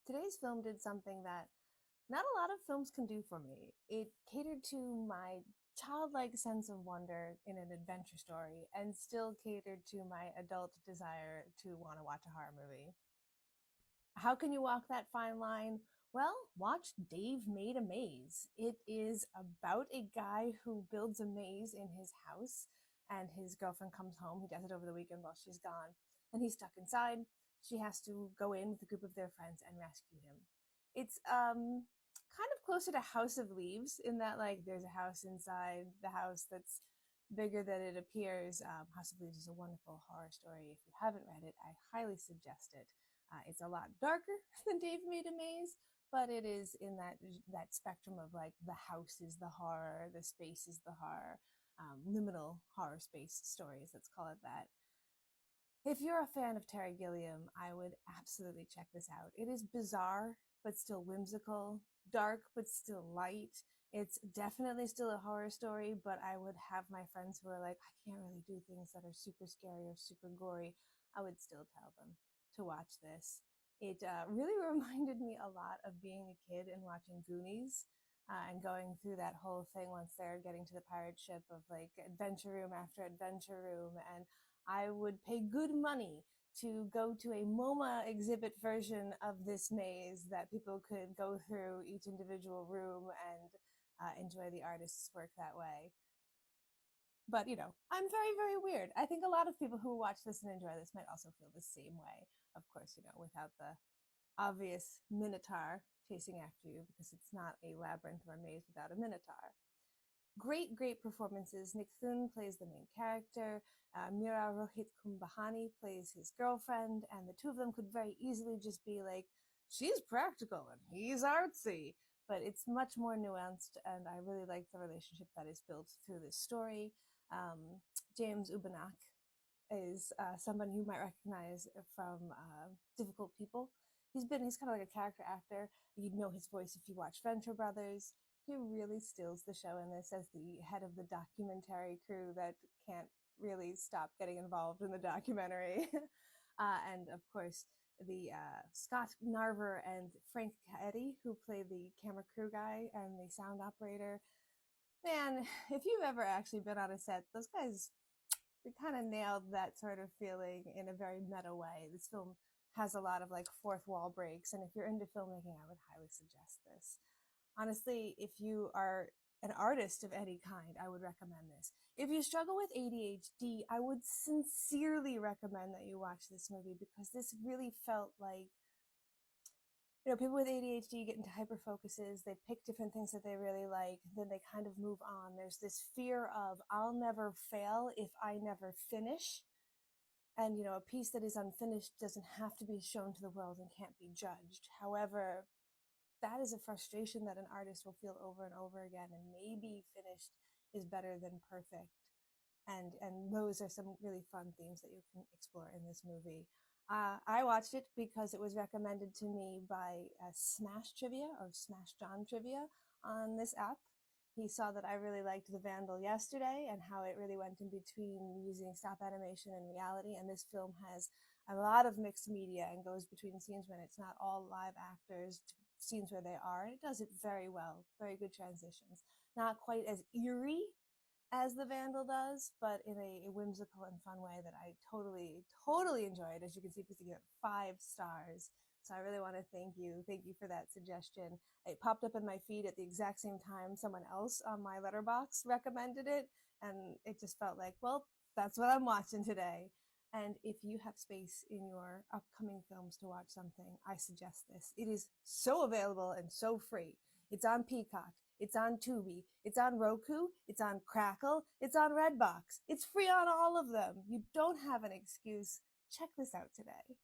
Today's film did something that not a lot of films can do for me. It catered to my childlike sense of wonder in an adventure story and still catered to my adult desire to want to watch a horror movie. How can you walk that fine line? Well, watch Dave Made a Maze. It is about a guy who builds a maze in his house, and his girlfriend comes home. He does it over the weekend while she's gone, and he's stuck inside. She has to go in with a group of their friends and rescue him. It's kind of closer to House of Leaves in that, like, there's a house inside the house that's bigger than it appears. House of Leaves is a wonderful horror story. If you haven't read it, I highly suggest it. It's a lot darker than Dave Made a Maze, but it is in that spectrum of, like, the house is the horror, the space is the horror, liminal horror space stories, let's call it that. If you're a fan of Terry Gilliam, I would absolutely check this out. It is bizarre, but still whimsical, dark, but still light. It's definitely still a horror story, but I would have my friends who are like, I can't really do things that are super scary or super gory. I would still tell them to watch this. It really reminded me a lot of being a kid and watching Goonies. And going through that whole thing once they're getting to the pirate ship of, like, adventure room after adventure room. And I would pay good money to go to a MoMA exhibit version of this maze that people could go through each individual room and enjoy the artist's work that way. But, I'm very, very weird. I think a lot of people who watch this and enjoy this might also feel the same way. Of course, without the obvious minotaur chasing after you, because it's not a labyrinth or a maze without a minotaur. Great, great performances. Nick Thune plays the main character. Mira Rohit Kumbhani plays his girlfriend, and the two of them could very easily just be like, she's practical and he's artsy. But it's much more nuanced, and I really like the relationship that is built through this story. James Ubanak is someone you might recognize from Difficult People. He's kind of like a character actor. You'd know his voice if you watch Venture Brothers. He really steals the show in this as the head of the documentary crew that can't really stop getting involved in the documentary. And of course, the Scott Narver and Frank Caetti, who play the camera crew guy and the sound operator. Man, if you've ever actually been on a set, those guys, they kind of nailed that sort of feeling in a very meta way. This film has a lot of, like, fourth wall breaks, and if you're into filmmaking, I would highly suggest this. Honestly, if you are an artist of any kind, I would recommend this. If you struggle with ADHD, I would sincerely recommend that you watch this movie, because this really felt like, people with ADHD get into hyper focuses, they pick different things that they really like, then they kind of move on. There's this fear of, I'll never fail if I never finish. And, a piece that is unfinished doesn't have to be shown to the world and can't be judged. However, that is a frustration that an artist will feel over and over again, and maybe finished is better than perfect. And those are some really fun themes that you can explore in this movie. I watched it because it was recommended to me by Smash Trivia, or Smash John Trivia, on this app. He saw that I really liked The Vandal yesterday and how it really went in between using stop animation and reality. And this film has a lot of mixed media and goes between scenes when it's not all live actors to scenes where they are. And it does it very well. Very good transitions. Not quite as eerie as The Vandal does, but in a whimsical and fun way that I totally, totally enjoyed. As you can see, because you get 5 stars. So I really want to thank you. Thank you for that suggestion. It popped up in my feed at the exact same time someone else on my letterbox recommended it. And it just felt like, well, that's what I'm watching today. And if you have space in your upcoming films to watch something, I suggest this. It is so available and so free. It's on Peacock. It's on Tubi. It's on Roku. It's on Crackle. It's on Redbox. It's free on all of them. You don't have an excuse. Check this out today.